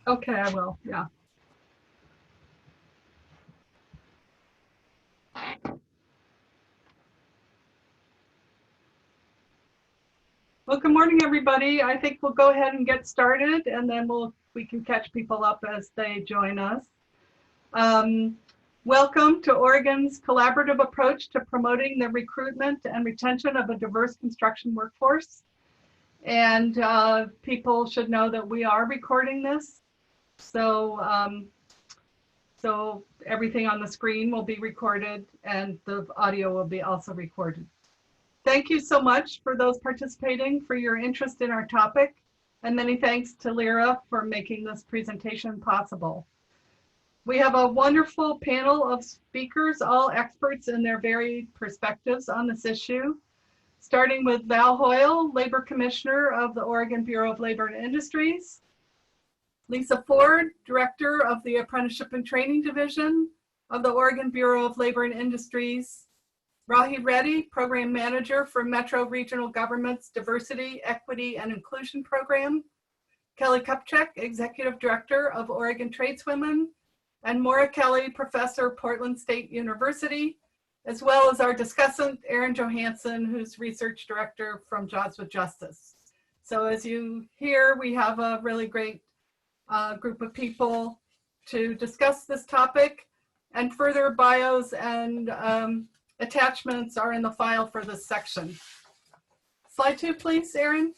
Okay, I will, yeah. Well, good morning, everybody. I think we'll go ahead and get started, and then we can catch people up as they join us. Welcome to Oregon's collaborative approach to promoting the recruitment and retention of a diverse construction workforce. And people should know that we are recording this. So everything on the screen will be recorded and the audio will be also recorded. Thank you so much for those participating for your interest in our topic, and many thanks to Lyra for making this presentation possible. We have a wonderful panel of speakers, all experts in their varied perspectives on this issue, starting with Val Hoyle, Labor Commissioner of the Oregon Bureau of Labor and Industries, Lisa Ford, Director of the Apprenticeship and Training Division of the Oregon Bureau of Labor and Industries, Rahi Reddy, Program Manager for Metro Regional Government's Diversity, Equity, and Inclusion Program, Kelly Kupchak, Executive Director of Oregon Tradeswomen, and Maura Kelly, Professor, Portland State University, as well as our discussant, Erin Johansson, who's Research Director from Jobs with Justice. So as you hear, we have a really great group of people to discuss this topic, and further bios and attachments are in the file for this section. Slide 2, please, Erin.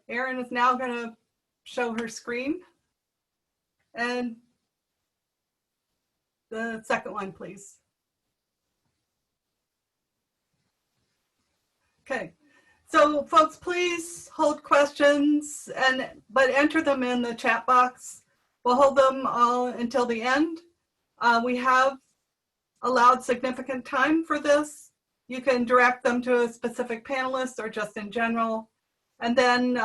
Erin is now going to show her screen. And the second one, please. Okay. So folks, please hold questions, but enter them in the chat box. We'll hold them all until the end. We have allowed significant time for this. You can direct them to a specific panelist or just in general. And then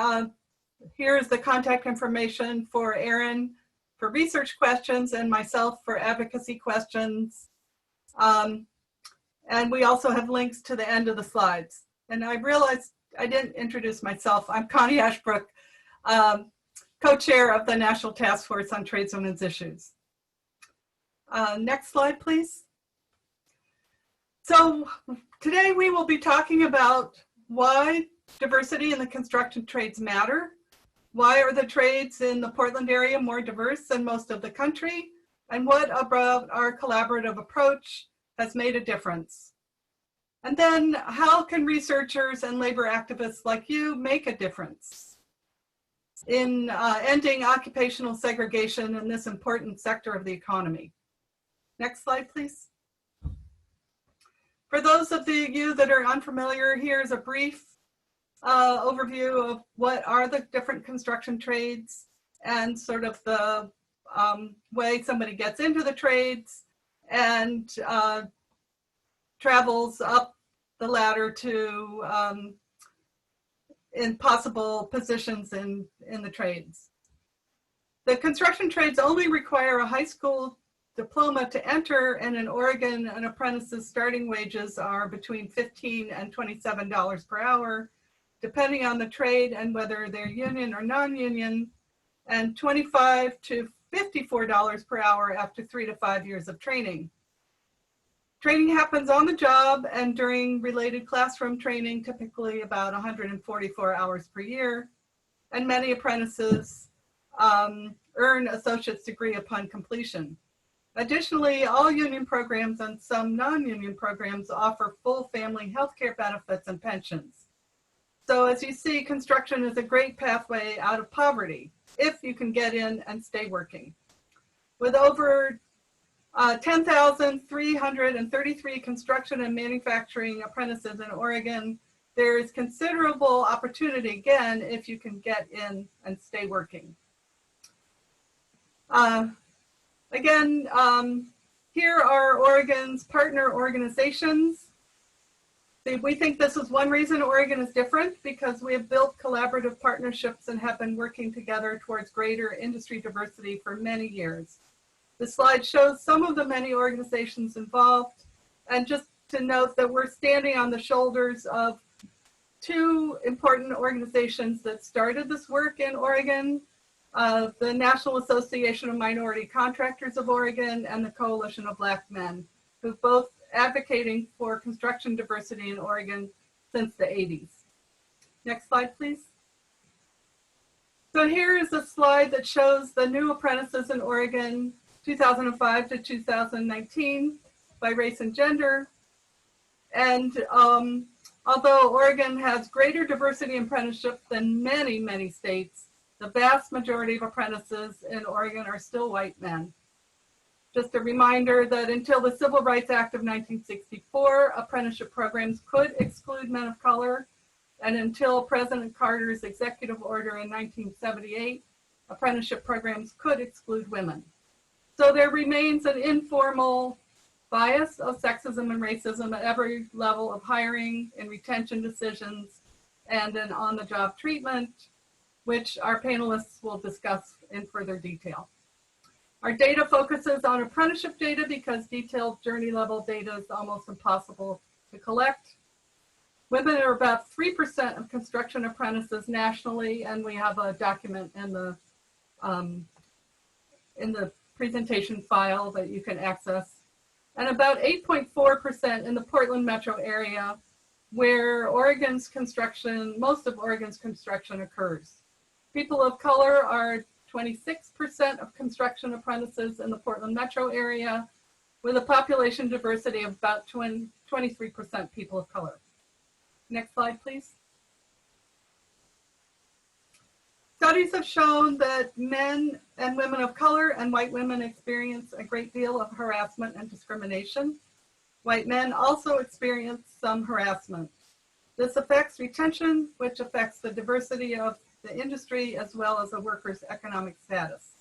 here's the contact information for Erin for research questions and myself for advocacy questions. And we also have links to the end of the slides. And I realized I didn't introduce myself. I'm Connie Ashbrook, co-chair of the National Task Force on Tradeswomen's Issues. Next slide, please. So today we will be talking about why diversity in the construction trades matter. Why are the trades in the Portland area more diverse than most of the country? And what about our collaborative approach has made a difference? And then how can researchers and labor activists like you make a difference in ending occupational segregation in this important sector of the economy? Next slide, please. For those of you that are unfamiliar, here's a brief overview of what are the different construction trades and sort of the way somebody gets into the trades and travels up the ladder to in possible positions in the trades. The construction trades only require a high school diploma to enter, and in Oregon, an apprentice's starting wages are between $15 and $27 per hour, depending on the trade and whether they're union or non-union, and $25 to $54 per hour after 3 to 5 years of training. Training happens on the job and during related classroom training, typically about 144 hours per year, and many apprentices earn associate's degree upon completion. Additionally, all union programs and some non-union programs offer full family health care benefits and pensions. So as you see, construction is a great pathway out of poverty if you can get in and stay working. With over 10,333 construction and manufacturing apprentices in Oregon, there is considerable opportunity again if you can get in and stay working. Here are Oregon's partner organizations. We think this is one reason Oregon is different, because we have built collaborative partnerships and have been working together towards greater industry diversity for many years. The slide shows some of the many organizations involved, and just to note that we're standing on the shoulders of two important organizations that started this work in Oregon, the National Association of Minority Contractors of Oregon and the Coalition of Black Men, who've both advocating for construction diversity in Oregon since the 80s. Next slide, please. So here is a slide that shows the new apprentices in Oregon 2005 to 2019 by race and gender. And although Oregon has greater diversity in apprenticeship than many, many states, the vast majority of apprentices in Oregon are still white men. Just a reminder that until the Civil Rights Act of 1964, apprenticeship programs could exclude men of color. And until President Carter's executive order in 1978, apprenticeship programs could exclude women. So there remains an informal bias of sexism and racism at every level of hiring and retention decisions and an on-the-job treatment, which our panelists will discuss in further detail. Our data focuses on apprenticeship data because detailed journey level data is almost impossible to collect. Women are about 3% of construction apprentices nationally, and we have a document in the presentation file that you can access. And about 8.4% in the Portland metro area, where Oregon's construction, most of Oregon's construction occurs. People of color are 26% of construction apprentices in the Portland metro area, with a population diversity of about 23% people of color. Next slide, please. Studies have shown that men and women of color and white women experience a great deal of harassment and discrimination. White men also experience some harassment. This affects retention, which affects the diversity of the industry as well as a worker's economic status.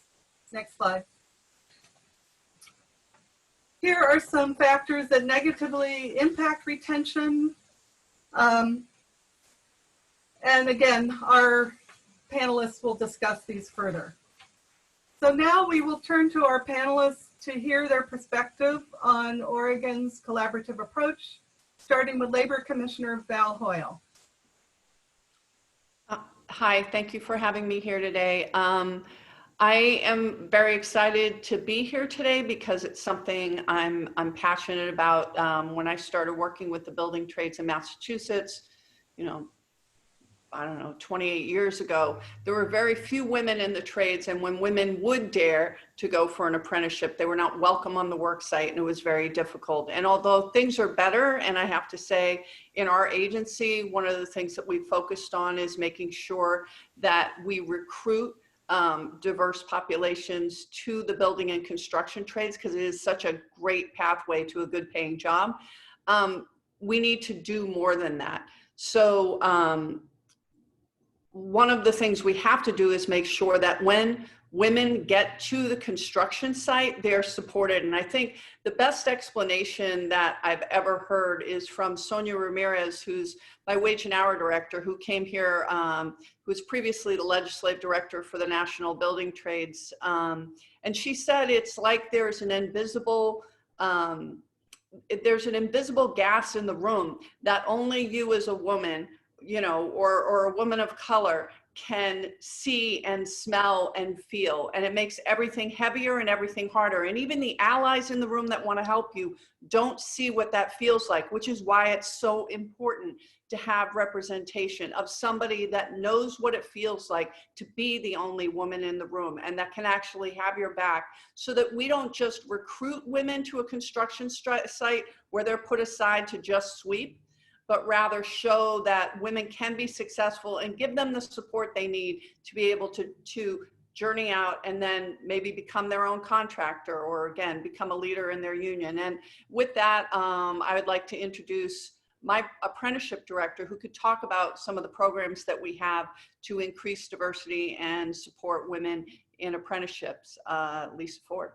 Next slide. Here are some factors that negatively impact retention. And again, our panelists will discuss these further. So now we will turn to our panelists to hear their perspective on Oregon's collaborative approach, starting with Labor Commissioner Val Hoyle. Hi, thank you for having me here today. I am very excited to be here today because it's something I'm passionate about. When I started working with the building trades in Massachusetts, you know, I don't know, 28 years ago, there were very few women in the trades, and when women would dare to go for an apprenticeship, they were not welcome on the work site, and it was very difficult. And although things are better, and I have to say, in our agency, one of the things that we focused on is making sure that we recruit diverse populations to the building and construction trades, because it is such a great pathway to a good paying job. We need to do more than that. So one of the things we have to do is make sure that when women get to the construction site, they're supported. And I think the best explanation that I've ever heard is from Sonia Ramirez, who's my wage and hour director, who came here, who was previously the legislative director for the National Building Trades. And she said it's like there's an invisible gas in the room that only you as a woman, you know, or a woman of color can see and smell and feel, and it makes everything heavier and everything harder. And even the allies in the room that want to help you don't see what that feels like, which is why it's so important to have representation of somebody that knows what it feels like to be the only woman in the room and that can actually have your back, so that we don't just recruit women to a construction site where they're put aside to just sweep, but rather show that women can be successful and give them the support they need to be able to journey out and then maybe become their own contractor, or again, become a leader in their union. And with that, I would like to introduce my apprenticeship director, who could talk about some of the programs that we have to increase diversity and support women in apprenticeships. Lisa Ford.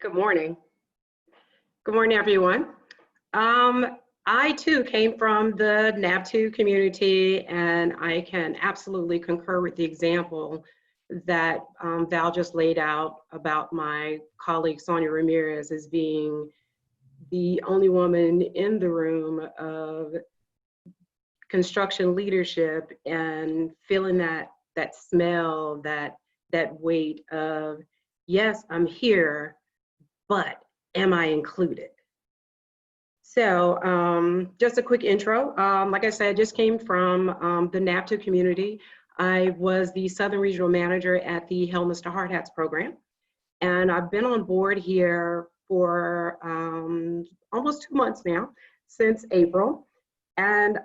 Good morning. Good morning, everyone. I too came from the NAV2 community, and I can absolutely concur with the example that Val just laid out about my colleague Sonia Ramirez as being the only woman in the room of construction leadership and feeling that smell, that weight of, yes, I'm here, but am I included? So just a quick intro. Like I said, I just came from the NAVTO community. I was the Southern Regional Manager at the Helmets to Hard Hats program. And I've been on board here for almost 2 months now, since April. And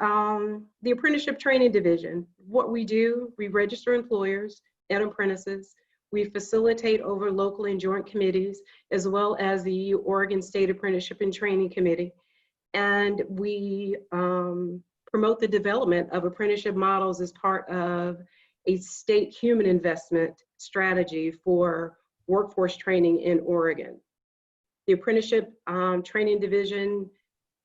the apprenticeship training division, what we do, we register employers and apprentices. We facilitate over local and joint committees, as well as the Oregon State Apprenticeship and Training Committee. And we promote the development of apprenticeship models as part of a state human investment strategy for workforce training in Oregon. The apprenticeship training division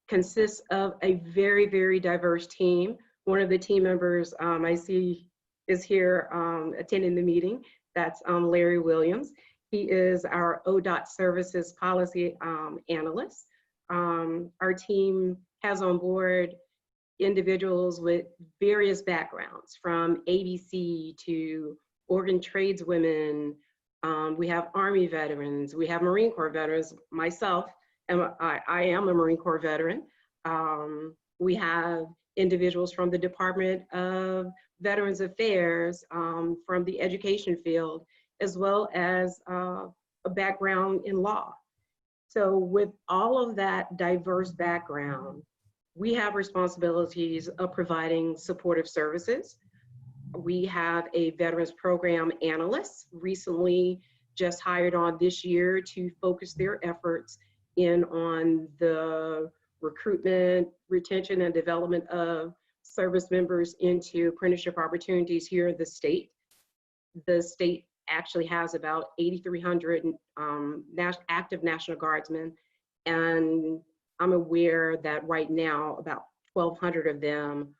consists of a very, very diverse team. One of the team members I see is here attending the meeting. That's Larry Williams. He is our ODOT services policy analyst. Our team has on board individuals with various backgrounds, from ABC to Oregon tradeswomen. We have Army veterans, we have Marine Corps veterans. Myself, I am a Marine Corps veteran. We have individuals from the Department of Veterans Affairs, from the education field, as well as a background in law. So with all of that diverse background, we have responsibilities of providing supportive services. We have a veterans program analyst recently just hired on this year to focus their efforts in on the recruitment, retention, and development of service members into apprenticeship opportunities here in the state. The state actually has about 8,300 active National Guardsmen, and I'm aware that right now about 1,200 of them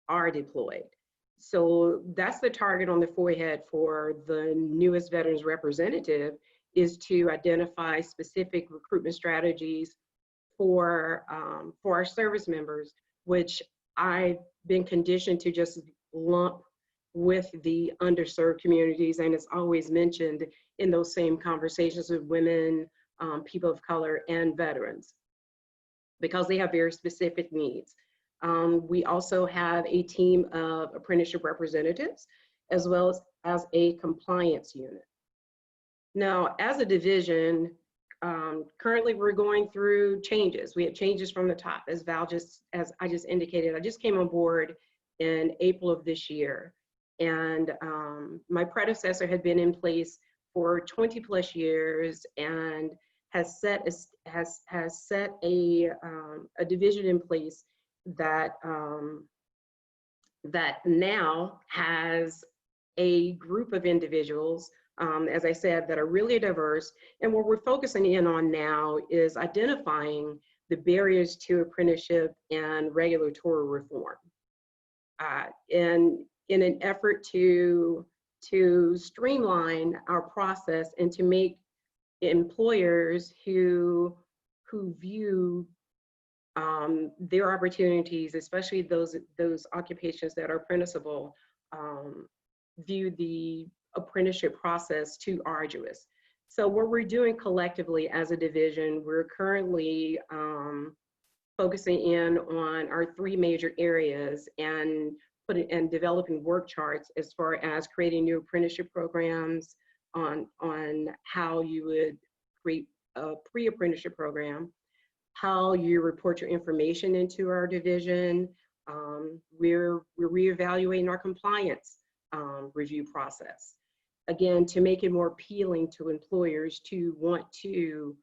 are deployed. So that's the target on the forehead for the newest veterans representative, is to identify specific recruitment strategies for our service members, which I've been conditioned to just lump with the underserved communities, and it's always mentioned in those same conversations with women, people of color, and veterans, because they have very specific needs. We also have a team of apprenticeship representatives, as well as a compliance unit. Now, as a division, currently we're going through changes. We have changes from the top, as I just indicated. I just came on board in April of this year, and my predecessor had been in place for 20 plus years and has set a division in place that now has a group of individuals, as I said, that are really diverse. And what we're focusing in on now is identifying the barriers to apprenticeship and regulatory reform. In an effort to streamline our process and to make employers who view their opportunities, especially those occupations that are apprenticeable, view the apprenticeship process too arduous. So what we're doing collectively as a division, we're currently focusing in on our 3 major areas and developing work charts as far as creating new apprenticeship programs, on how you would create a pre-apprenticeship program, how you report your information into our division. We're reevaluating our compliance review process, again, to make it more appealing to employers to want to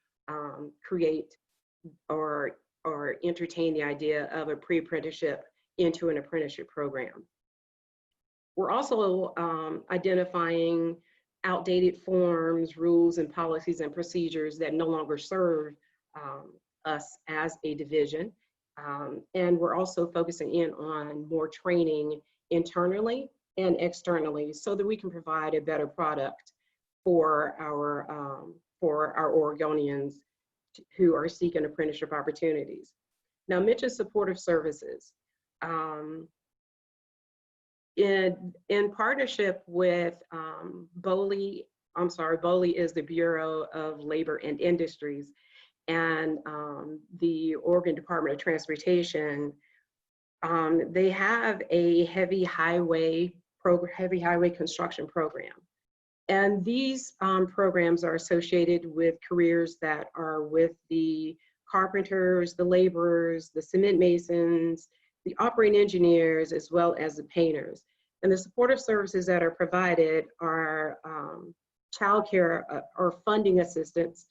create or entertain the idea of a pre-apprenticeship into an apprenticeship program. We're also identifying outdated forms, rules, and policies and procedures that no longer serve us as a division. And we're also focusing in on more training internally and externally so that we can provide a better product for our Oregonians who are seeking apprenticeship opportunities. Now, mention supportive services. In partnership with BOLI is the Bureau of Labor and Industries, and the Oregon Department of Transportation, they have a heavy highway construction program. And these programs are associated with careers that are with the carpenters, the laborers, the cement masons, the operating engineers, as well as the painters. And the supportive services that are provided are childcare or funding assistance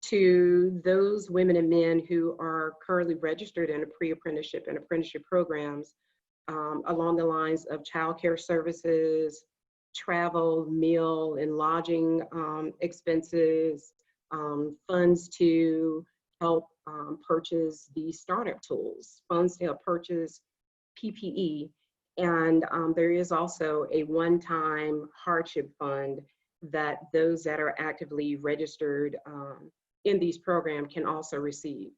to those women and men who are currently registered in a pre-apprenticeship and apprenticeship programs, along the lines of childcare services, travel, meal and lodging expenses, funds to help purchase the startup tools, funds to help purchase PPE. And there is also a one-time hardship fund that those that are actively registered in these programs can also receive.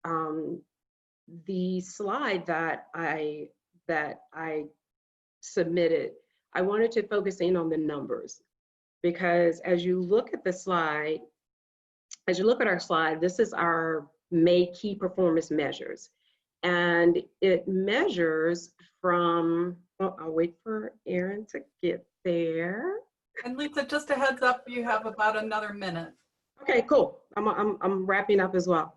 The slide that I submitted, I wanted to focus in on the numbers, because as you look at the slide, as you look at our slide, this is our May key performance measures. And it measures from, oh, I'll wait for Erin to get there. And Lisa, just a heads up, you have about another minute. Okay, cool. I'm wrapping up as well.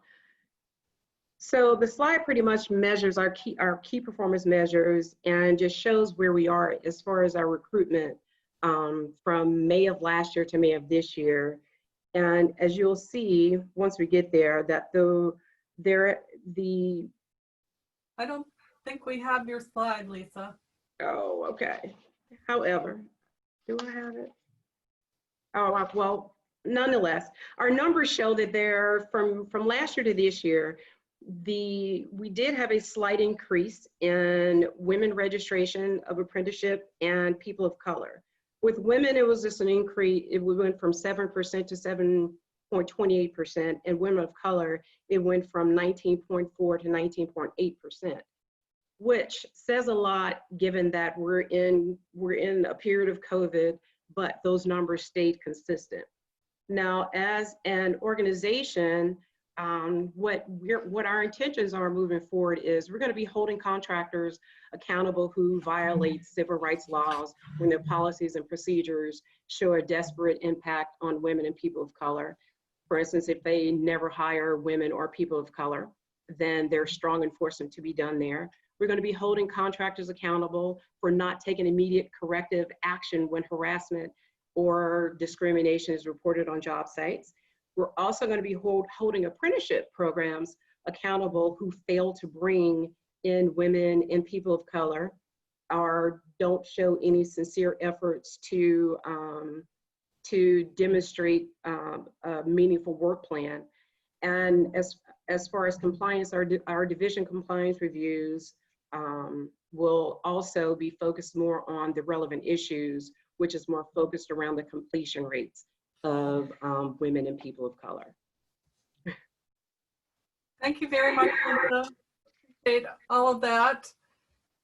So the slide pretty much measures our key performance measures and just shows where we are as far as our recruitment from May of last year to May of this year. And as you'll see, once we get there, that I don't think we have your slide, Lisa. Oh, okay. However, do I have it? Oh, well, nonetheless, our numbers show that there, from last year to this year, we did have a slight increase in women registration of apprenticeship and people of color. With women, it was just an increase. We went from 7% to 7.28%, and women of color, it went from 19.4 to 19.8%, which says a lot given that we're in a period of COVID, but those numbers stayed consistent. Now, as an organization, what our intentions are moving forward is we're going to be holding contractors accountable who violate civil rights laws when their policies and procedures show a desperate impact on women and people of color. For instance, if they never hire women or people of color, then there's strong enforcement to be done there. We're going to be holding contractors accountable for not taking immediate corrective action when harassment or discrimination is reported on job sites. We're also going to be holding apprenticeship programs accountable who fail to bring in women and people of color or don't show any sincere efforts to demonstrate a meaningful work plan. And as far as compliance, our division compliance reviews will also be focused more on the relevant issues, which is more focused around the completion rates of women and people of color. Thank you very much, Lisa. Appreciate all of that.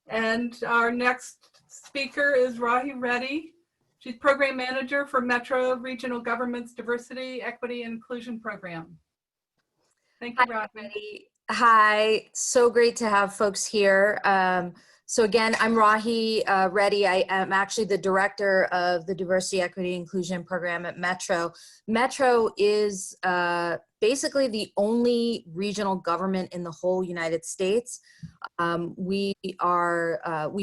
And our next speaker is Rahi Reddy. She's Program Manager for Metro Regional Government's Diversity, Equity, and Inclusion Program. Thank you, Rahi. Hi, so great to have folks here. So again, I'm Rahi Reddy. I am actually the Director of the Diversity, Equity, Inclusion Program at Metro. Metro is basically the only regional government in the whole United States. We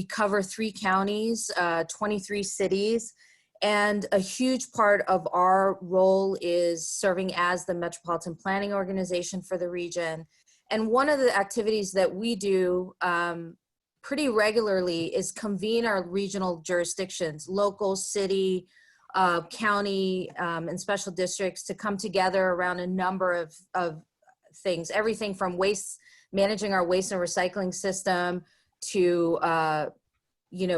cover 3 counties, 23 cities, and a huge part of our role is serving as the Metropolitan Planning Organization for the region. And one of the activities that we do pretty regularly is convene our regional jurisdictions, local, city, county, and special districts to come together around a number of things, everything from managing our waste and recycling system to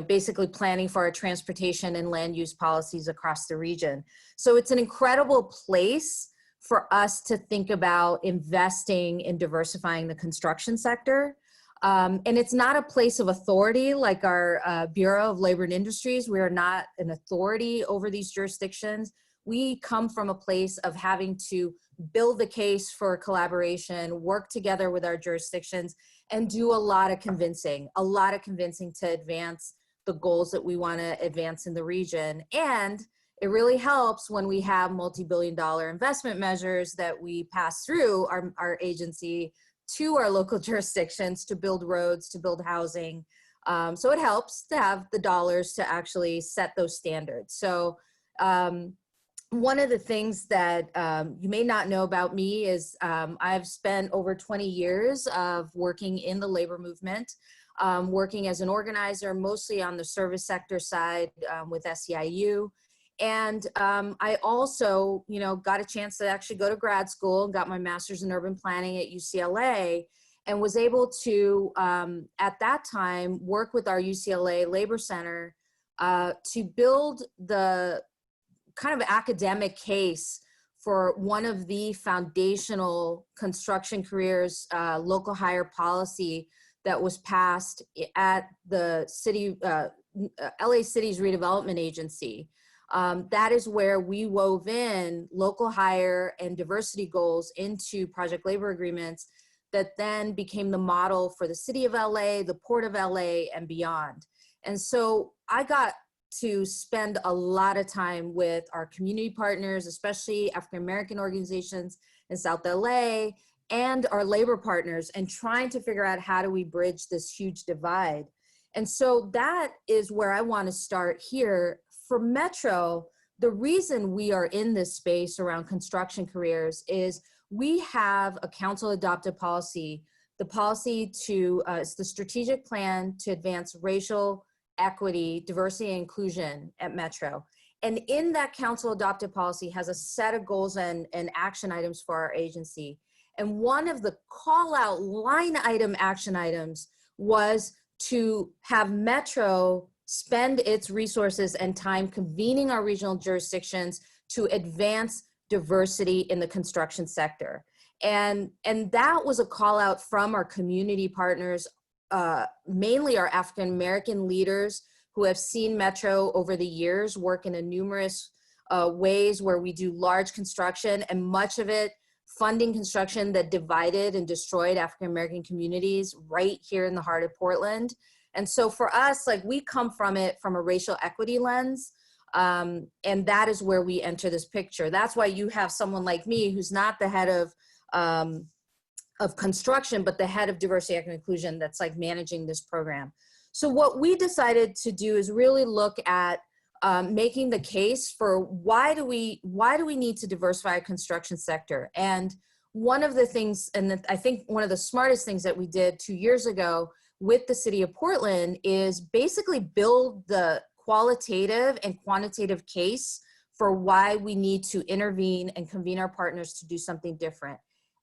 basically planning for our transportation and land use policies across the region. So it's an incredible place for us to think about investing in diversifying the construction sector. And it's not a place of authority like our Bureau of Labor and Industries. We are not an authority over these jurisdictions. We come from a place of having to build the case for collaboration, work together with our jurisdictions, and do a lot of convincing to advance the goals that we want to advance in the region. And it really helps when we have multi-billion-dollar investment measures that we pass through our agency to our local jurisdictions to build roads, to build housing. So it helps to have the dollars to actually set those standards. So one of the things that you may not know about me is I've spent over 20 years of working in the labor movement, working as an organizer, mostly on the service sector side with SEIU. And I also, got a chance to actually go to grad school, got my master's in urban planning at UCLA, and was able to, at that time, work with our UCLA Labor Center to build the kind of academic case for one of the foundational construction careers local hire policy that was passed at the city, LA City's redevelopment agency. That is where we wove in local hire and diversity goals into project labor agreements that then became the model for the city of LA, the port of LA, and beyond. And so I got to spend a lot of time with our community partners, especially African-American organizations in South LA, and our labor partners, and trying to figure out how do we bridge this huge divide. And so that is where I want to start here. For Metro, the reason we are in this space around construction careers is we have a council adopted policy. The policy to, it's the strategic plan to advance racial equity, diversity, and inclusion at Metro. And in that council adopted policy has a set of goals and action items for our agency. And one of the call out line item action items was to have Metro spend its resources and time convening our regional jurisdictions to advance diversity in the construction sector. And that was a call out from our community partners, mainly our African-American leaders who have seen Metro over the years work in a numerous ways where we do large construction, and much of it funding construction that divided and destroyed African-American communities right here in the heart of Portland. And so for us, like, we come from it from a racial equity lens, and that is where we enter this picture. That's why you have someone like me who's not the head of construction, but the head of diversity, equity, and inclusion that's like managing this program. So what we decided to do is really look at making the case for why do we need to diversify our construction sector. And one of the things, and I think one of the smartest things that we did 2 years ago with the city of Portland is basically build the qualitative and quantitative case for why we need to intervene and convene our partners to do something different.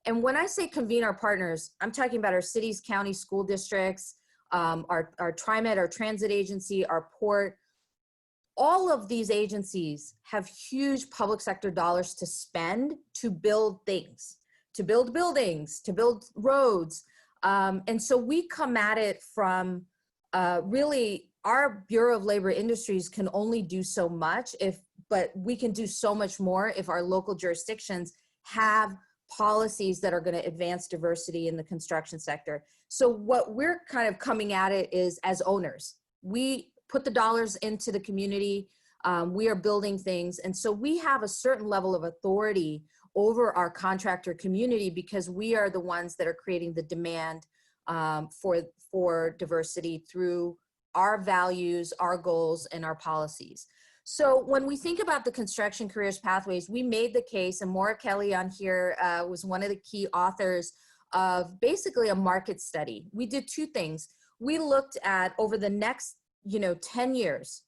And when I say convene our partners, I'm talking about our cities, counties, school districts, our TriMet, our transit agency, our port. All of these agencies have huge public sector dollars to spend to build things, to build buildings, to build roads. And so we come at it from really our Bureau of Labor Industries can only do so much but we can do so much more if our local jurisdictions have policies that are going to advance diversity in the construction sector. So what we're kind of coming at it is as owners. We put the dollars into the community. We are building things. And so we have a certain level of authority over our contractor community because we are the ones that are creating the demand for diversity through our values, our goals, and our policies. So when we think about the construction careers pathways, we made the case, and Maura Kelly on here was one of the key authors of basically a market study. We did two things. We looked at over the next 10 years,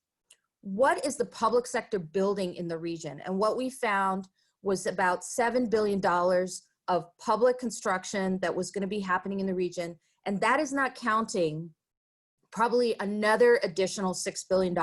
what is the public sector building in the region? And what we found was about $7 billion of public construction that was going to be happening in the region. And that is not counting probably another additional $6 billion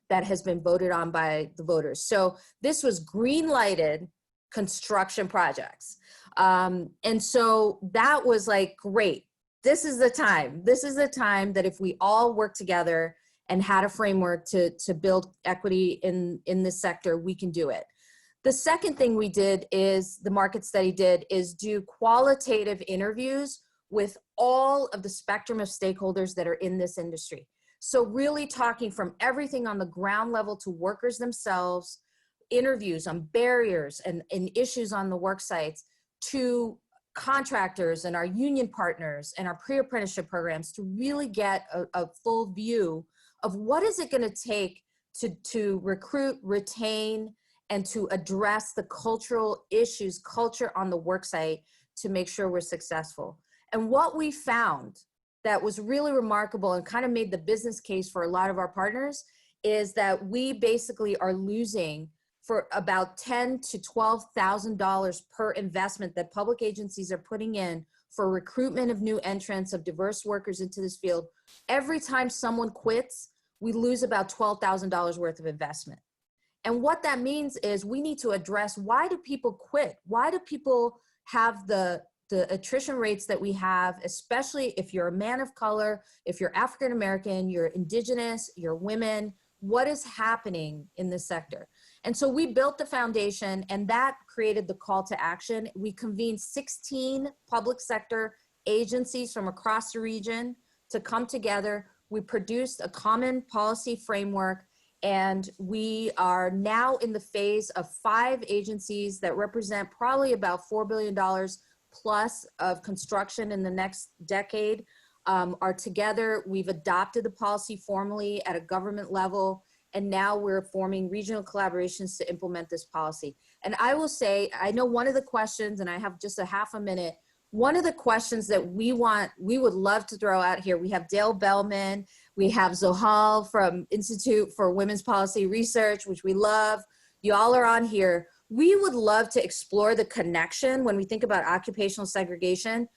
that has been voted on by the voters. So this was green lighted construction projects. And so that was like, great. This is the time. This is the time that if we all work together and had a framework to build equity in this sector, we can do it. The second thing we did is, the market study did, is do qualitative interviews with all of the spectrum of stakeholders that are in this industry. So really talking from everything on the ground level to workers themselves, interviews on barriers and issues on the work sites, to contractors and our union partners and our pre-apprenticeship programs, to really get a full view of what is it going to take to recruit, retain, and to address the cultural issues, culture on the work site, to make sure we're successful. And what we found that was really remarkable and kind of made the business case for a lot of our partners is that we basically are losing for about $10,000 to $12,000 per investment that public agencies are putting in for recruitment of new entrants, of diverse workers into this field. Every time someone quits, we lose about $12,000 worth of investment. And what that means is we need to address, why do people quit? Why do people have the attrition rates that we have, especially if you're a man of color, if you're African American, you're indigenous, you're women? What is happening in this sector? And so we built the foundation, and that created the call to action. We convened 16 public sector agencies from across the region to come together. We produced a common policy framework, and we are now in the phase of 5 agencies that represent probably about $4 billion plus of construction in the next decade, are together. We've adopted the policy formally at a government level, and now we're forming regional collaborations to implement this policy. And I will say, I know one of the questions, and I have just a half a minute, one of the questions that we would love to throw out here, we have Dale Bellman, we have Zohal from Institute for Women's Policy Research, which we love. You all are on here. We would love to explore the connection when we think about occupational segregation.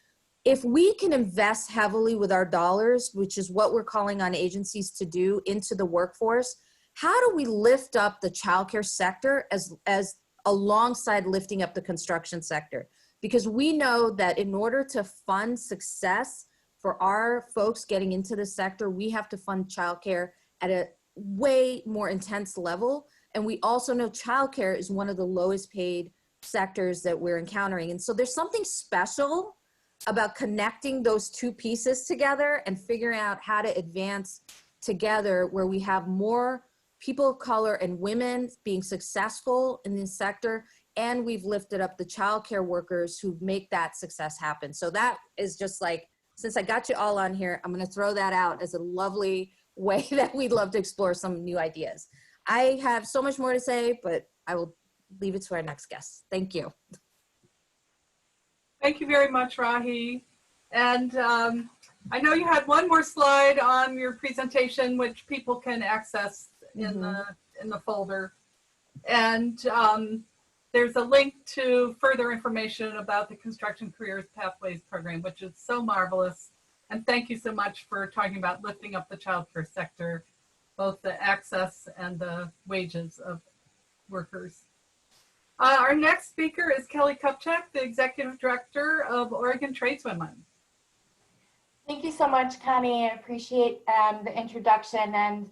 If we can invest heavily with our dollars, which is what we're calling on agencies to do, into the workforce, how do we lift up the childcare sector as alongside lifting up the construction sector? Because we know that in order to fund success for our folks getting into the sector, we have to fund childcare at a way more intense level. And we also know childcare is one of the lowest paid sectors that we're encountering. And so there's something special about connecting those two pieces together and figuring out how to advance together, where we have more people of color and women being successful in this sector, and we've lifted up the childcare workers who make that success happen. So that is just like, since I got you all on here, I'm gonna throw that out as a lovely way that we'd love to explore some new ideas. I have so much more to say, but I will leave it to our next guest. Thank you. Thank you very much, Rahi. And I know you had one more slide on your presentation, which people can access in the folder. And there's a link to further information about the Construction Careers Pathways program, which is so marvelous. And thank you so much for talking about lifting up the childcare sector, both the access and the wages of workers. Our next speaker is Kelly Kupchak, the Executive Director of Oregon Tradeswomen. Thank you so much, Connie. I appreciate the introduction, and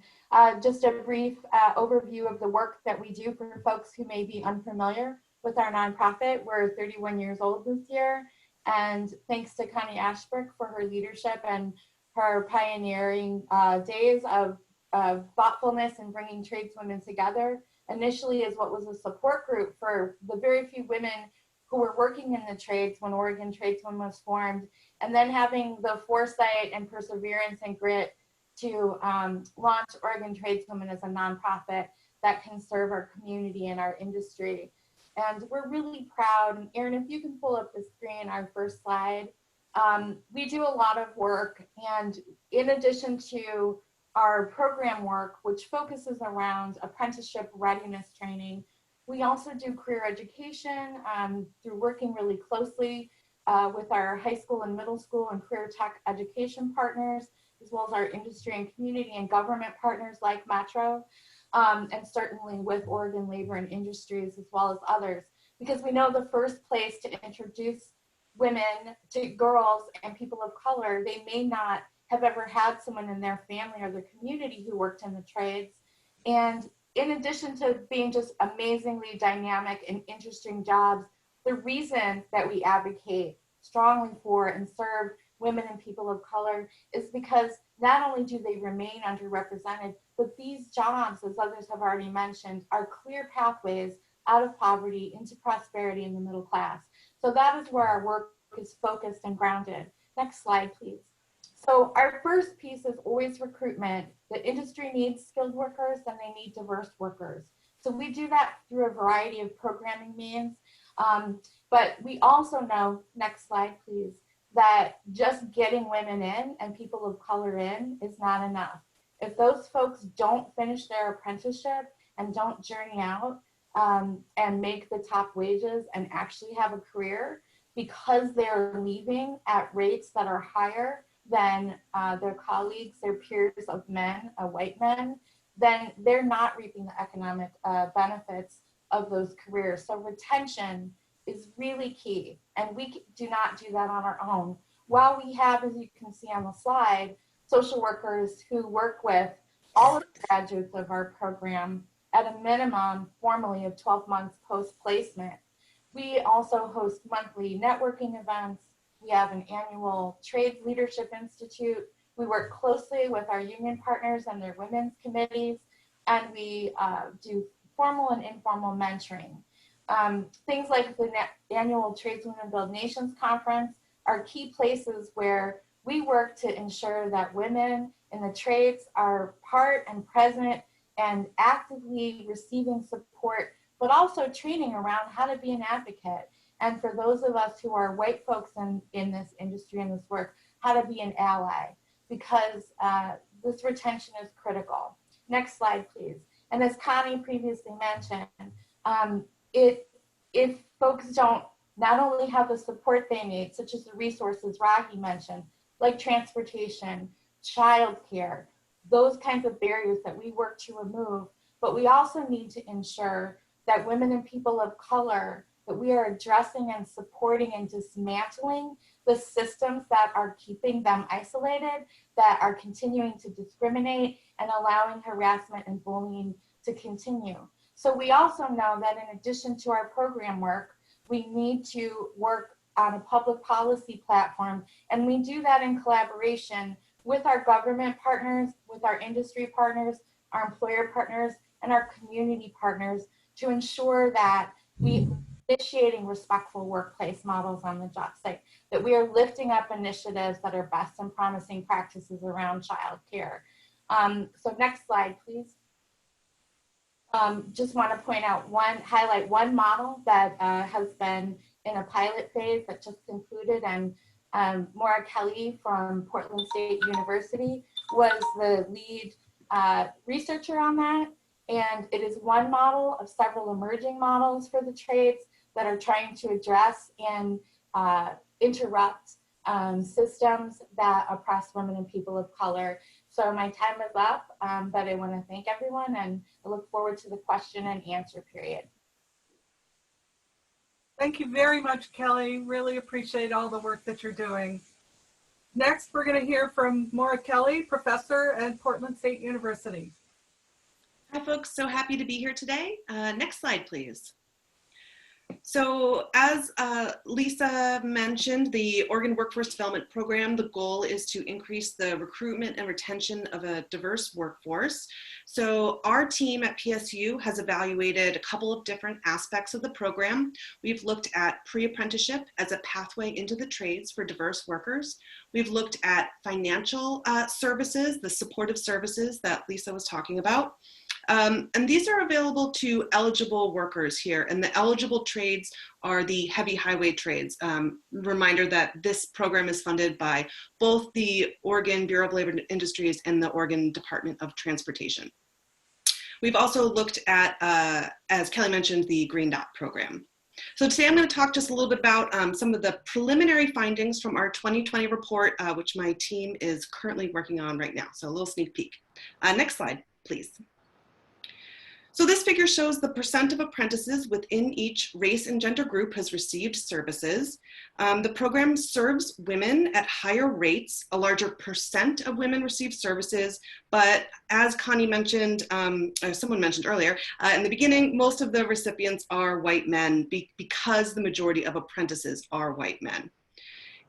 just a brief overview of the work that we do for folks who may be unfamiliar with our nonprofit. We're 31 years old this year, and thanks to Connie Ashbrook for her leadership and her pioneering days of thoughtfulness and bringing tradeswomen together. Initially as what was a support group for the very few women who were working in the trades when Oregon Tradeswomen was formed, and then having the foresight and perseverance and grit to launch Oregon Tradeswomen as a nonprofit that can serve our community and our industry. And we're really proud. And Erin, if you can pull up the screen, our first slide. We do a lot of work, and in addition to our program work, which focuses around apprenticeship readiness training, we also do career education through working really closely with our high school and middle school and career tech education partners, as well as our industry and community and government partners like Metro, and certainly with Oregon Labor and Industries, as well as others. because we know the first place to introduce women to girls and people of color, they may not have ever had someone in their family or their community who worked in the trades. And in addition to being just amazingly dynamic and interesting jobs, the reason that we advocate strongly for and serve women and people of color is because not only do they remain underrepresented, but these jobs, as others have already mentioned, are clear pathways out of poverty into prosperity in the middle class. So that is where our work is focused and grounded. Next slide, please. So our first piece is always recruitment. The industry needs skilled workers and they need diverse workers. So we do that through a variety of programming means. But we also know, next slide please, that just getting women in and people of color in is not enough. If those folks don't finish their apprenticeship and don't journey out and make the top wages and actually have a career, because they're leaving at rates that are higher than their colleagues, their peers of men, white men, then they're not reaping the economic benefits of those careers. So retention is really key, and we do not do that on our own. While we have, as you can see on the slide, social workers who work with all of the graduates of our program at a minimum formally of 12 months post-placement. We also host monthly networking events. We have an annual Trades Leadership Institute. We work closely with our union partners and their women's committees, and we do formal and informal mentoring. Things like the annual Tradeswomen Build Nations Conference are key places where we work to ensure that women in the trades are part and present and actively receiving support, but also training around how to be an advocate. And for those of us who are white folks in this industry and this work, how to be an ally, because this retention is critical. Next slide, please. And as Connie previously mentioned, if folks don't not only have the support they need, such as the resources Rahi mentioned, like transportation, childcare, those kinds of barriers that we work to remove, but we also need to ensure that women and people of color, that we are addressing and supporting and dismantling the systems that are keeping them isolated, that are continuing to discriminate and allowing harassment and bullying to continue. So we also know that in addition to our program work, we need to work on a public policy platform, and we do that in collaboration with our government partners, with our industry partners, our employer partners, and our community partners to ensure that we are initiating respectful workplace models on the job site, that we are lifting up initiatives that are best and promising practices around child care. So next slide, please. Just want to point out highlight one model that has been in a pilot phase that just concluded, and Maura Kelly from Portland State University was the lead researcher on that. And it is one model of several emerging models for the trades that are trying to address and interrupt systems that oppress women and people of color. So my time is up, but I want to thank everyone, and I look forward to the question and answer period. Thank you very much, Kelly. Really appreciate all the work that you're doing. Next, we're going to hear from Maura Kelly, professor at Portland State University. Hi, folks. So happy to be here today. Next slide, please. So as Lisa mentioned, the Oregon Workforce Development Program, the goal is to increase the recruitment and retention of a diverse workforce. So our team at PSU has evaluated a couple of different aspects of the program. We've looked at pre-apprenticeship as a pathway into the trades for diverse workers. We've looked at financial services, the supportive services that Lisa was talking about. And these are available to eligible workers here, and the eligible trades are the heavy highway trades. Reminder that this program is funded by both the Oregon Bureau of Labor Industries and the Oregon Department of Transportation. We've also looked at, as Kelly mentioned, the Green Dot program. So today I'm going to talk just a little bit about some of the preliminary findings from our 2020 report, which my team is currently working on right now. So a little sneak peek. Next slide, please. So this figure shows the percent of apprentices within each race and gender group has received services. The program serves women at higher rates. A larger percent of women receive services, but as Connie mentioned, or someone mentioned earlier, in the beginning, most of the recipients are white men because the majority of apprentices are white men.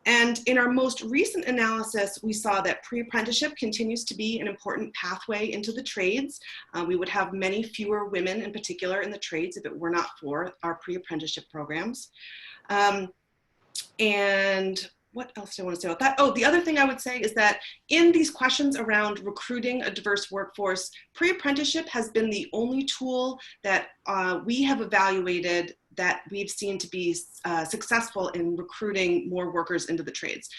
And in our most recent analysis, we saw that pre-apprenticeship continues to be an important pathway into the trades. We would have many fewer women in particular in the trades if it were not for our pre-apprenticeship programs. And what else do I want to say about that? Oh, the other thing I would say is that in these questions around recruiting a diverse workforce, pre-apprenticeship has been the only tool that we have evaluated that we've seen to be successful in recruiting more workers into the trades.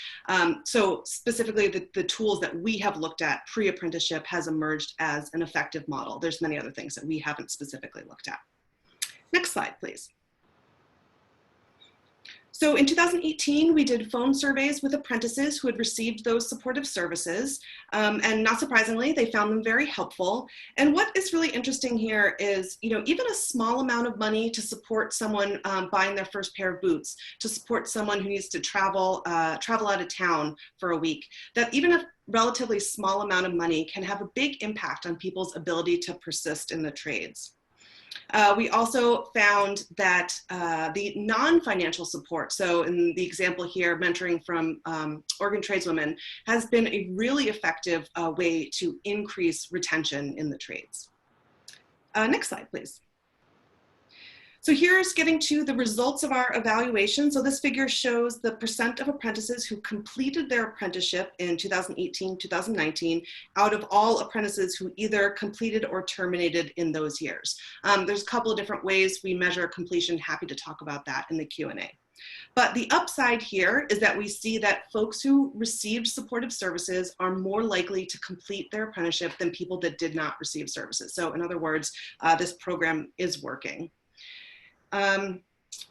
So specifically the tools that we have looked at, pre-apprenticeship has emerged as an effective model. There's many other things that we haven't specifically looked at. Next slide, please. So in 2018, we did phone surveys with apprentices who had received those supportive services. And not surprisingly, they found them very helpful. And what is really interesting here is, even a small amount of money to support someone buying their first pair of boots, to support someone who needs to travel out of town for a week, that even a relatively small amount of money can have a big impact on people's ability to persist in the trades. We also found that the non-financial support, so in the example here, mentoring from Oregon tradeswomen, has been a really effective way to increase retention in the trades. Next slide, please. So here's getting to the results of our evaluation. So this figure shows the percent of apprentices who completed their apprenticeship in 2018, 2019, out of all apprentices who either completed or terminated in those years. There's a couple of different ways we measure completion. Happy to talk about that in the Q&A. But the upside here is that we see that folks who received supportive services are more likely to complete their apprenticeship than people that did not receive services. So in other words, this program is working.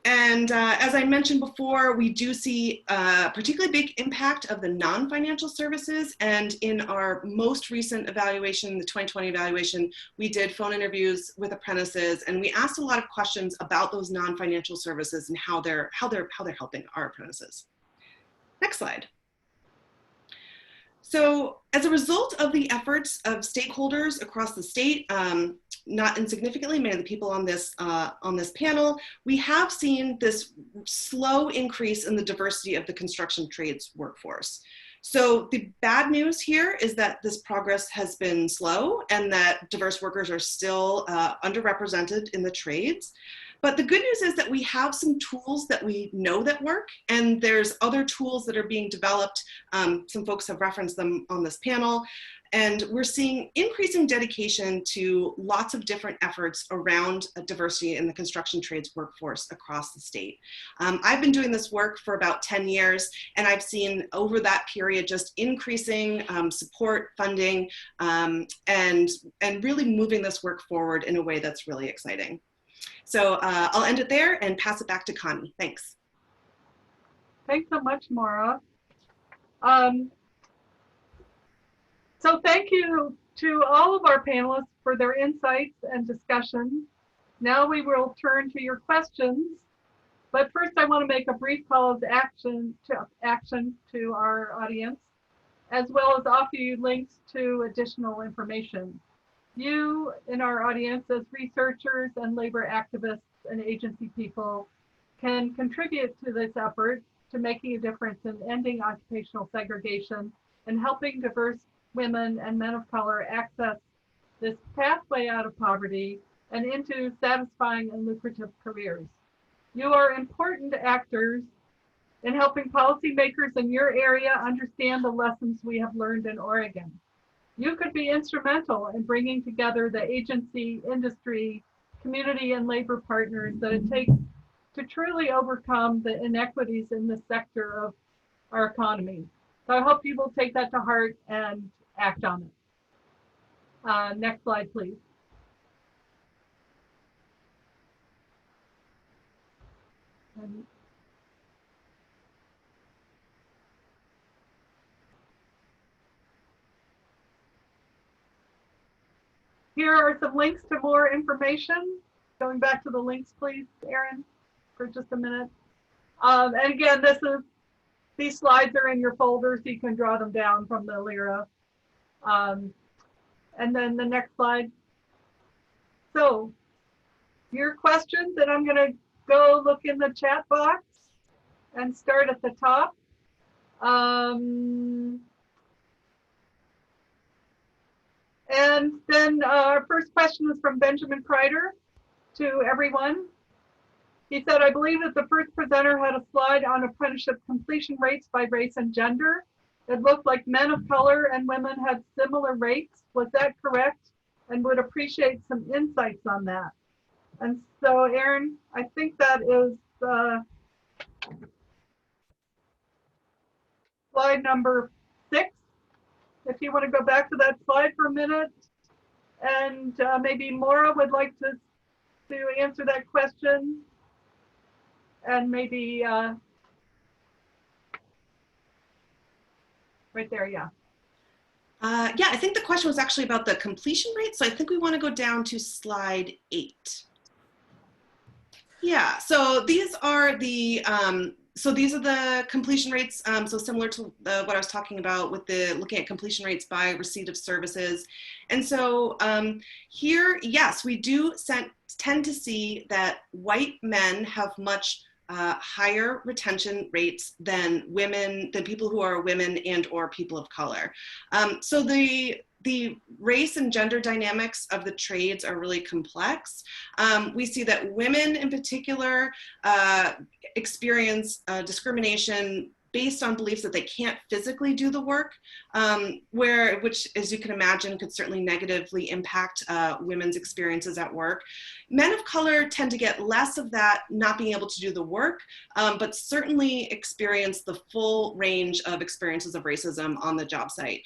As I mentioned before, we do see a particularly big impact of the non-financial services. And in our most recent evaluation, the 2020 evaluation, we did phone interviews with apprentices, and we asked a lot of questions about those non-financial services and how they're helping our apprentices. Next slide. So as a result of the efforts of stakeholders across the state, not insignificantly, many of the people on this panel, we have seen this slow increase in the diversity of the construction trades workforce. So the bad news here is that this progress has been slow and that diverse workers are still underrepresented in the trades. But the good news is that we have some tools that we know that work, and there's other tools that are being developed. Some folks have referenced them on this panel. And we're seeing increasing dedication to lots of different efforts around diversity in the construction trades workforce across the state. I've been doing this work for about 10 years, and I've seen over that period just increasing support, funding, and really moving this work forward in a way that's really exciting. So I'll end it there and pass it back to Connie. Thanks. Thanks so much, Maura. So thank you to all of our panelists for their insights and discussion. Now we will turn to your questions. But first, I want to make a brief call to action to our audience, as well as offer you links to additional information. You in our audience as researchers and labor activists and agency people can contribute to this effort to making a difference in ending occupational segregation and helping diverse women and men of color access this pathway out of poverty and into satisfying and lucrative careers. You are important actors in helping policymakers in your area understand the lessons we have learned in Oregon. You could be instrumental in bringing together the agency, industry, community, and labor partners that it takes to truly overcome the inequities in this sector of our economy. So I hope you will take that to heart and act on it. Next slide, please. Here are some links to more information. Going back to the links, please, Erin, for just a minute. And again, these slides are in your folder, so you can draw them down from the LIRA. And then the next slide. So your questions, and I'm going to go look in the chat box and start at the top. And then our first question is from Benjamin Kreider to everyone. He said, I believe that the first presenter had a slide on apprenticeship completion rates by race and gender. It looked like men of color and women had similar rates. Was that correct? And would appreciate some insights on that. And so, Erin, I think that is slide number 6. If you want to go back to that slide for a minute, and maybe Maura would like to answer that question, and maybe right there, yeah. Yeah, I think the question was actually about the completion rate. So I think we want to go down to slide 8. Yeah, so these are the completion rates. So similar to what I was talking about with the looking at completion rates by receipt of services. And so here, yes, we do tend to see that white men have much higher retention rates than people who are women and or people of color. So the race and gender dynamics of the trades are really complex. We see that women in particular experience discrimination based on beliefs that they can't physically do the work, which, as you can imagine, could certainly negatively impact women's experiences at work. Men of color tend to get less of that not being able to do the work, but certainly experience the full range of experiences of racism on the job site.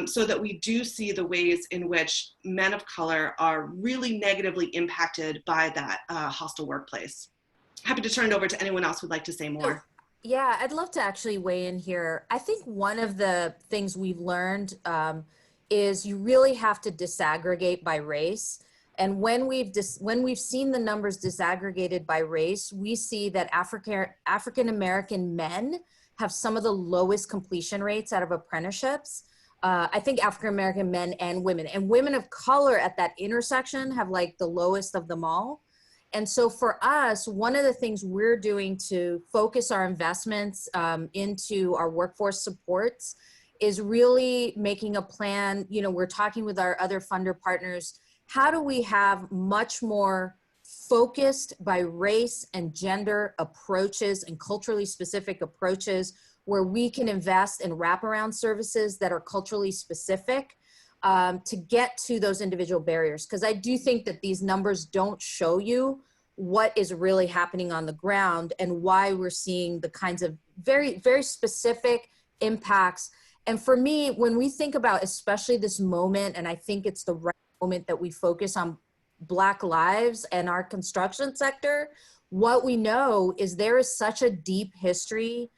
So that we do see the ways in which men of color are really negatively impacted by that hostile workplace. Happy to turn it over to anyone else who'd like to say more. Yeah, I'd love to actually weigh in here. I think one of the things we've learned is you really have to disaggregate by race. And when we've seen the numbers disaggregated by race, we see that African-American men have some of the lowest completion rates out of apprenticeships. I think African-American men and women of color at that intersection have like the lowest of them all. And so for us, one of the things we're doing to focus our investments into our workforce supports is really making a plan. You know, we're talking with our other funder partners. How do we have much more focused by race and gender approaches and culturally specific approaches where we can invest in wraparound services that are culturally specific to get to those individual barriers? Because I do think that these numbers don't show you what is really happening on the ground and why we're seeing the kinds of very, very specific impacts. And for me, when we think about especially this moment, and I think it's the right moment that we focus on Black lives and our construction sector, what we know is there is such a deep history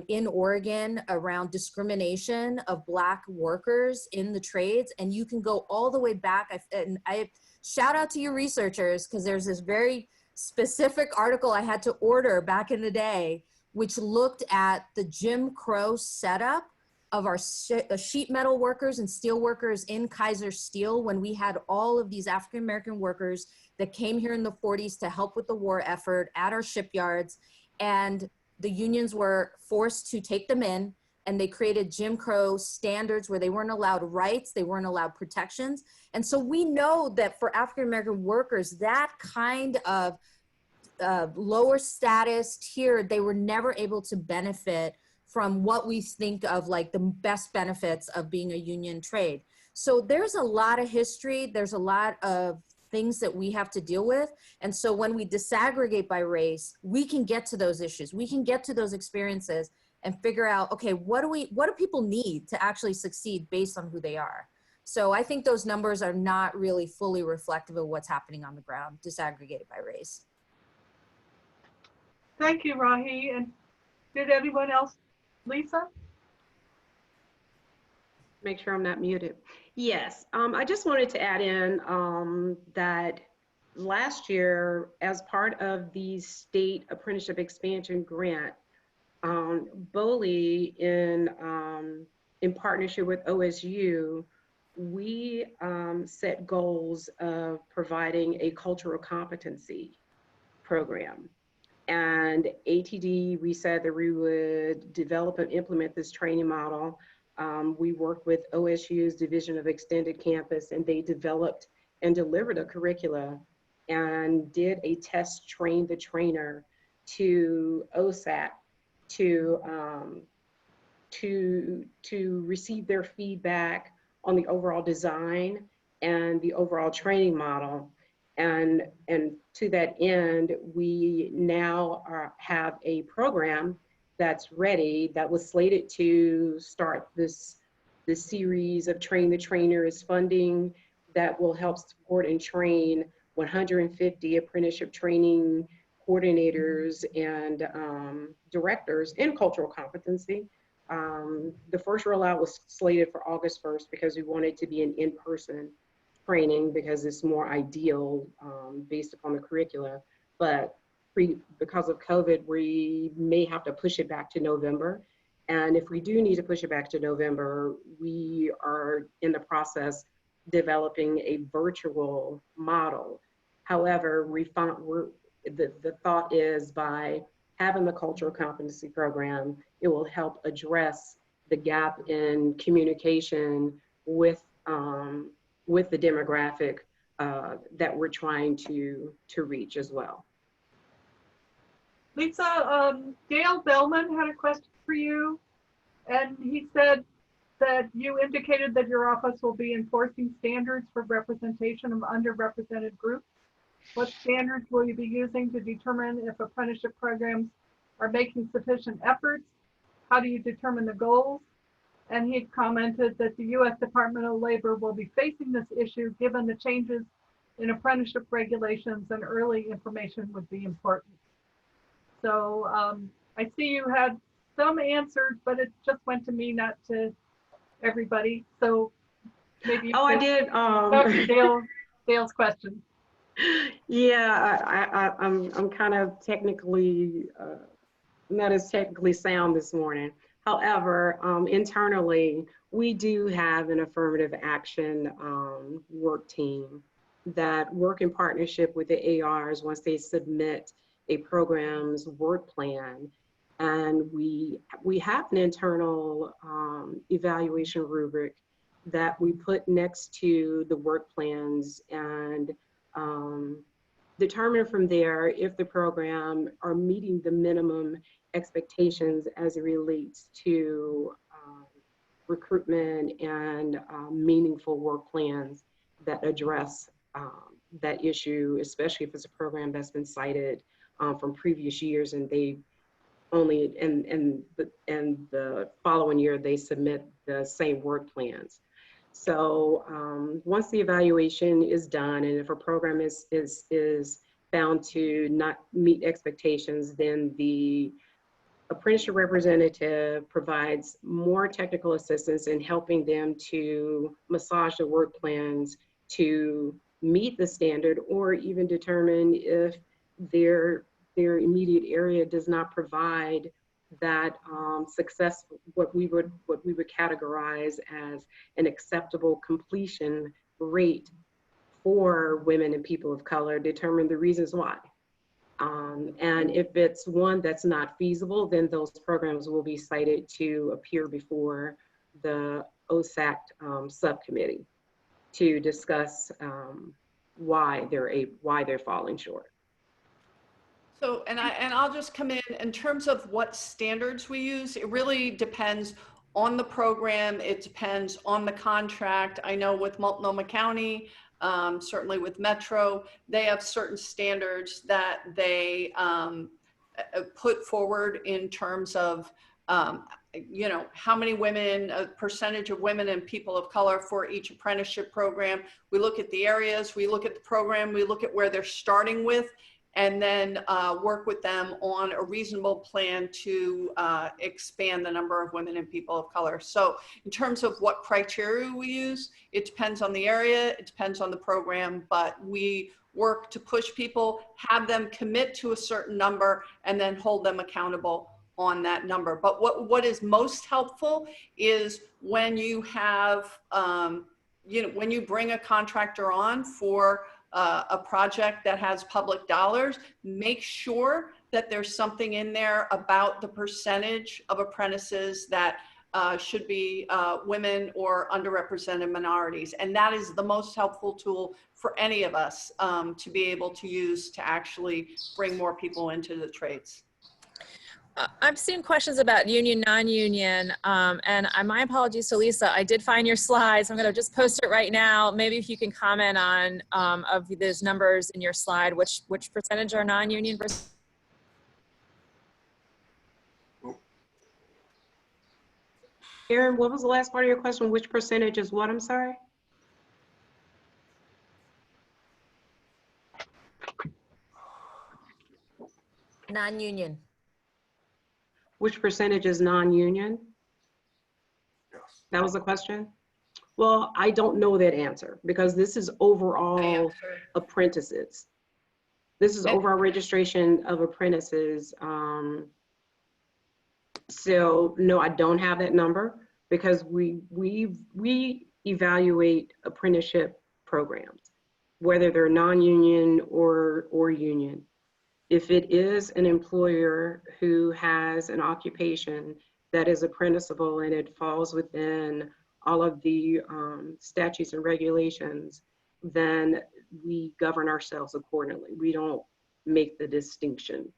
in Oregon around discrimination of Black workers in the trades. And you can go all the way back. And I shout out to you researchers, because there's this very specific article I had to order back in the day, which looked at the Jim Crow setup of our sheet metal workers and steel workers in Kaiser Steel, when we had all of these African-American workers that came here in the 40s to help with the war effort at our shipyards. And the unions were forced to take them in, and they created Jim Crow standards where they weren't allowed rights, they weren't allowed protections. And so we know that for African-American workers, that kind of lower status tier, they were never able to benefit from what we think of like the best benefits of being a union trade. So there's a lot of history, there's a lot of things that we have to deal with. And so when we disaggregate by race, we can get to those issues, we can get to those experiences and figure out, okay, what do people need to actually succeed based on who they are? So I think those numbers are not really fully reflective of what's happening on the ground, disaggregated by race. Thank you, Rahi. And did anyone else? Lisa? Make sure I'm not muted. Yes, I just wanted to add in that last year, as part of the state apprenticeship expansion grant, BOLI in partnership with OSU, we set goals of providing a cultural competency program. And ATD, we said that we would develop and implement this training model. We worked with OSU's Division of Extended Campus, and they developed and delivered a curricula and did a test train the trainer to OSAC to receive their feedback on the overall design and the overall training model. And to that end, we now have a program that's ready, that was slated to start this series of Train the Trainers funding that will help support and train 150 apprenticeship training coordinators and directors in cultural competency. The first rollout was slated for August 1st because we wanted to be an in-person training because it's more ideal based upon the curricula. But because of COVID, we may have to push it back to November. And if we do need to push it back to November, we are in the process developing a virtual model. However, the thought is by having the cultural competency program, it will help address the gap in communication with the demographic that we're trying to reach as well. Lisa, Dale Bellman had a question for you, and he said that you indicated that your office will be enforcing standards for representation of underrepresented groups. What standards will you be using to determine if apprenticeship programs are making sufficient efforts? How do you determine the goals? And he commented that the U.S. Department of Labor will be facing this issue given the changes in apprenticeship regulations, and early information would be important. So I see you had some answers, but it just went to me, not to everybody. So maybe you I did. talk to Dale's question. Yeah, I'm kind of technically not as technically sound this morning. However, internally, we do have an affirmative action work team that work in partnership with the ARs once they submit a program's work plan. And we have an internal evaluation rubric that we put next to the work plans and determine from there if the program are meeting the minimum expectations as it relates to recruitment and meaningful work plans that address that issue, especially if it's a program that's been cited from previous years and they only, and the following year they submit the same work plans. So once the evaluation is done, and if a program is found to not meet expectations, then the apprenticeship representative provides more technical assistance in helping them to massage the work plans to meet the standard, or even determine if their immediate area does not provide that success, what we would categorize as an acceptable completion rate for women and people of color, determine the reasons why. And if it's one that's not feasible, then those programs will be cited to appear before the OSAC subcommittee to discuss why they're falling short. So, and I'll just come in terms of what standards we use. It really depends on the program. It depends on the contract. I know with Multnomah County, certainly with Metro, they have certain standards that they put forward in terms of, you know, how many women, a percentage of women and people of color for each apprenticeship program. We look at the areas, we look at the program, we look at where they're starting with, and then work with them on a reasonable plan to expand the number of women and people of color. So in terms of what criteria we use, it depends on the area, it depends on the program, but we work to push people, have them commit to a certain number, and then hold them accountable on that number. But what is most helpful is when you have, when you bring a contractor on for a project that has public dollars, make sure that there's something in there about the percentage of apprentices that should be women or underrepresented minorities. And that is the most helpful tool for any of us to be able to use to actually bring more people into the trades. I've seen questions about union, non-union, and my apologies to Lisa. I did find your slides. I'm going to just post it right now. Maybe if you can comment on of those numbers in your slide, which percentage are non-union versus. Erin, what was the last part of your question? Which percentage is what? I'm sorry. Non-union. Which percentage is non-union? Yes. That was the question? Well, I don't know that answer because this is overall apprentices. This is overall registration of apprentices. So no, I don't have that number because we evaluate apprenticeship programs, whether they're non-union or union. If it is an employer who has an occupation that is apprenticeable and it falls within all of the statutes and regulations, then we govern ourselves accordingly. We don't make the distinction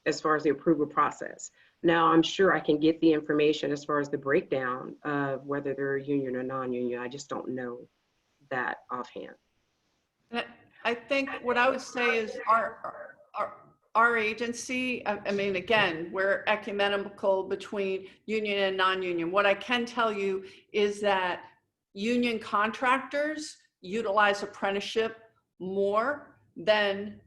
as far as the approval process. Now, I'm sure I can get the information as far as the breakdown of whether they're union or non-union. I just don't know that offhand. I think what I would say is our agency, I mean, again, we're ecumenical between union and non-union. What I can tell you is that union contractors utilize apprenticeship more than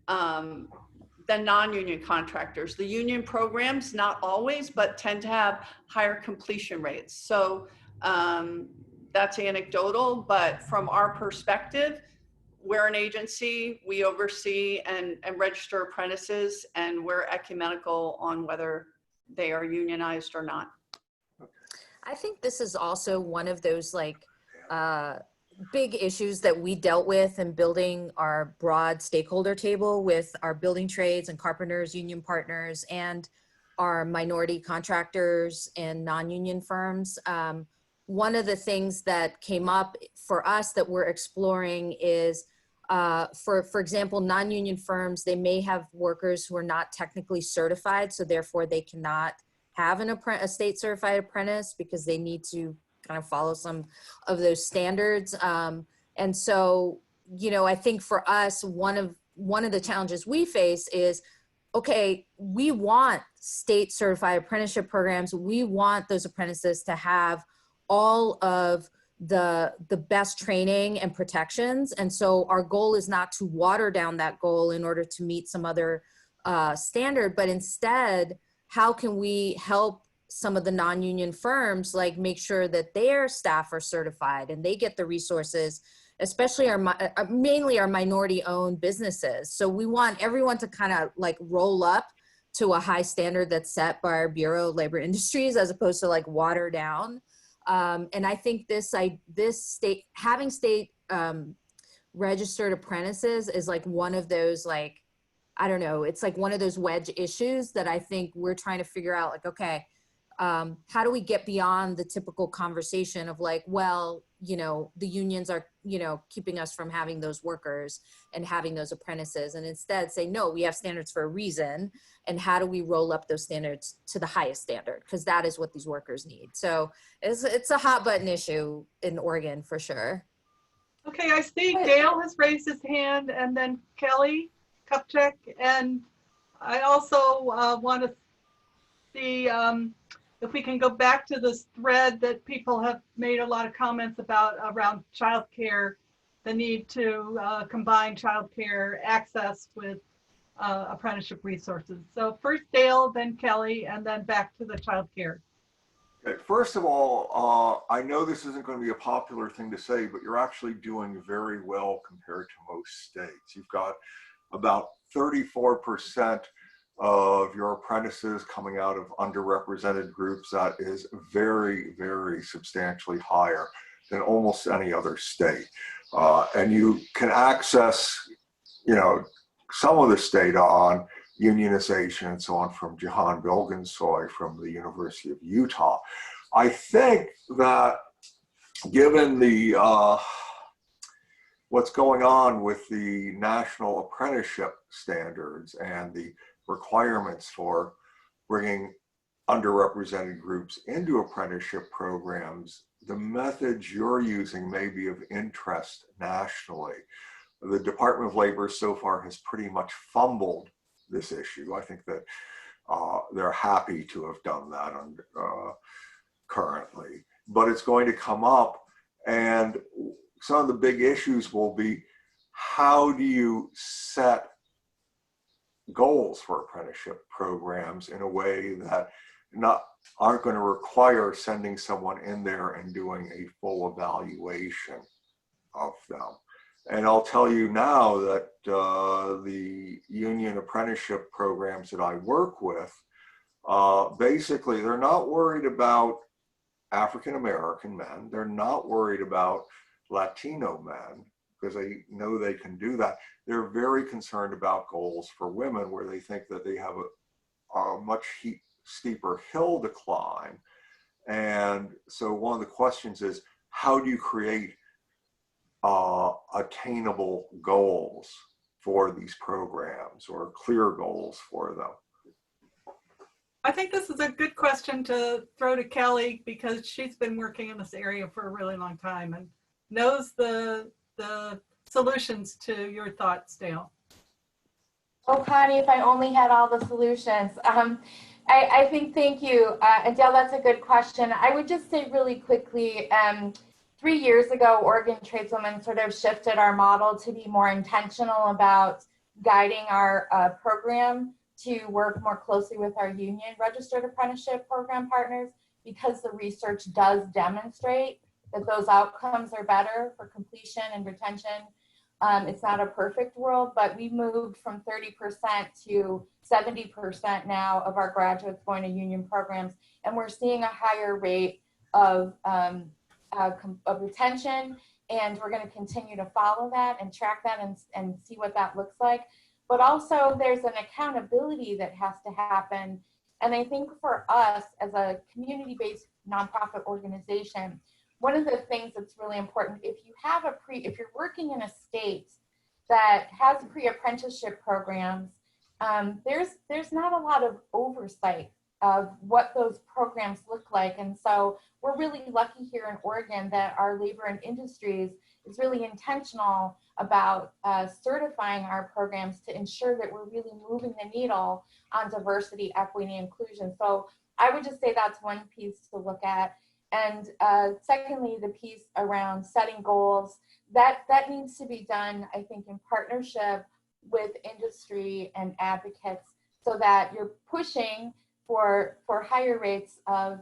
non-union contractors. The union programs, not always, but tend to have higher completion rates. So that's anecdotal, but from our perspective, we're an agency, we oversee and register apprentices, and we're ecumenical on whether they are unionized or not. I think this is also one of those like big issues that we dealt with in building our broad stakeholder table with our building trades and carpenters, union partners, and our minority contractors and non-union firms. One of the things that came up for us that we're exploring is for example, non-union firms, they may have workers who are not technically certified, so therefore they cannot have a state certified apprentice because they need to kind of follow some of those standards. And so, you know, I think for us, one of the challenges we face is, okay, we want state certified apprenticeship programs. We want those apprentices to have all of the best training and protections. And so our goal is not to water down that goal in order to meet some other standard, but instead, how can we help some of the non-union firms like make sure that their staff are certified and they get the resources, especially mainly our minority owned businesses. So we want everyone to kind of like roll up to a high standard that's set by our Bureau of Labor Industries as opposed to like water down. And I think having state registered apprentices is like one of those, like, I don't know, it's like one of those wedge issues that I think we're trying to figure out, like, okay, how do we get beyond the typical conversation of like, well, you know, the unions are, you know, keeping us from having those workers and having those apprentices, and instead say, no, we have standards for a reason. And how do we roll up those standards to the highest standard? Because that is what these workers need. So it's a hot button issue in Oregon for sure. Okay, I see Gail has raised his hand, and then Kelly Kupchak, and I also want to see if we can go back to this thread that people have made a lot of comments about around childcare the need to combine childcare access with apprenticeship resources. So first Dale, then Kelly, and then back to the childcare. Okay, first of all, I know this isn't going to be a popular thing to say, but you're actually doing very well compared to most states. You've got about 34% of your apprentices coming out of underrepresented groups. That is very, very substantially higher than almost any other state. And you can access, some of this data on unionization and so on from Jahan Bilgensoy from the University of Utah. I think that given the what's going on with the national apprenticeship standards and the requirements for bringing underrepresented groups into apprenticeship programs, the methods you're using may be of interest nationally. The Department of Labor so far has pretty much fumbled this issue. I think that they're happy to have done that currently, but it's going to come up, and some of the big issues will be, how do you set goals for apprenticeship programs in a way that aren't going to require sending someone in there and doing a full evaluation of them. And I'll tell you now that the union apprenticeship programs that I work with, basically they're not worried about African-American men. They're not worried about Latino men because they know they can do that. They're very concerned about goals for women where they think that they have a much steeper hill to climb. And so one of the questions is, how do you create attainable goals for these programs, or clear goals for them? I think this is a good question to throw to Kelly, because she's been working in this area for a really long time and knows the solutions to your thoughts, Dale. Oh, Connie, if I only had all the solutions. I think, thank you. Adele, that's a good question. I would just say really quickly, 3 years ago, Oregon Tradeswomen sort of shifted our model to be more intentional about guiding our program to work more closely with our union registered apprenticeship program partners, because the research does demonstrate that those outcomes are better for completion and retention. It's not a perfect world, but we moved from 30% to 70% now of our graduates going to union programs, and we're seeing a higher rate of retention, and we're going to continue to follow that and track that and see what that looks like. But also there's an accountability that has to happen. And I think for us as a community-based nonprofit organization, one of the things that's really important, if you're working in a state that has pre-apprenticeship programs, there's not a lot of oversight of what those programs look like. And so we're really lucky here in Oregon that our labor and industries is really intentional about certifying our programs to ensure that we're really moving the needle on diversity, equity, and inclusion. So I would just say that's one piece to look at. And secondly, the piece around setting goals, that needs to be done, I think, in partnership with industry and advocates, so that you're pushing for higher rates of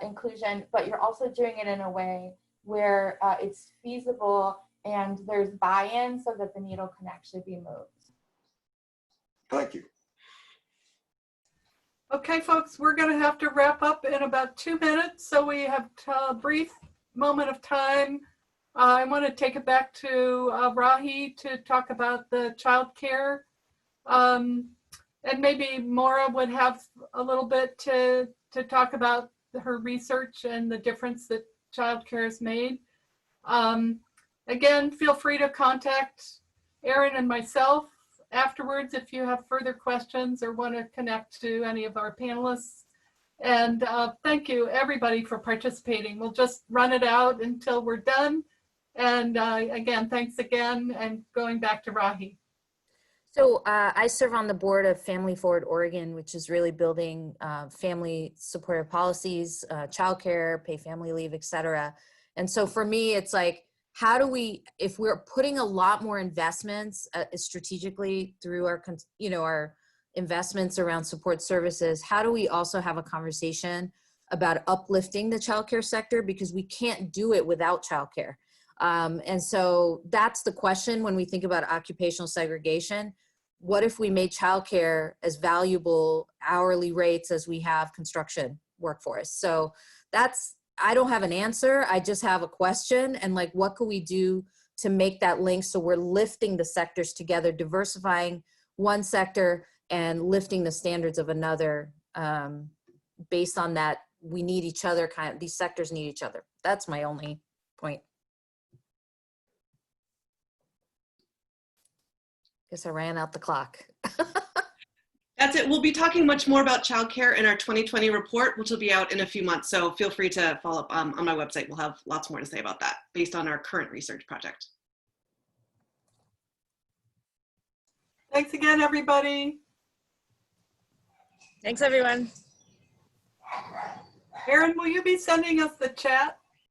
inclusion, but you're also doing it in a way where it's feasible and there's buy-in so that the needle can actually be moved. Thank you. Okay, folks, we're going to have to wrap up in about 2 minutes, so we have a brief moment of time. I want to take it back to Rahi to talk about the child care. And maybe Maura would have a little bit to talk about her research and the difference that child care has made. Again, feel free to contact Erin and myself afterwards if you have further questions or want to connect to any of our panelists. And thank you everybody for participating. We'll just run it out until we're done. And again, thanks again, and going back to Rahi. So I serve on the board of Family Forward Oregon, which is really building family supportive policies, childcare, paid family leave, et cetera. And so for me, it's like, how do we, if we're putting a lot more investments strategically through our, our investments around support services, how do we also have a conversation about uplifting the childcare sector, because we can't do it without childcare. And so that's the question when we think about occupational segregation. What if we made childcare as valuable hourly rates as we have construction workforce? So that's, I don't have an answer. I just have a question, and like, what could we do to make that link so we're lifting the sectors together, diversifying one sector and lifting the standards of another, based on that we need each other, these sectors need each other. That's my only point. Guess I ran out the clock. That's it. We'll be talking much more about childcare in our 2020 report, which will be out in a few months. So feel free to follow up on my website. We'll have lots more to say about that based on our current research project. Thanks again, everybody. Thanks, everyone. Erin, will you be sending us the chat?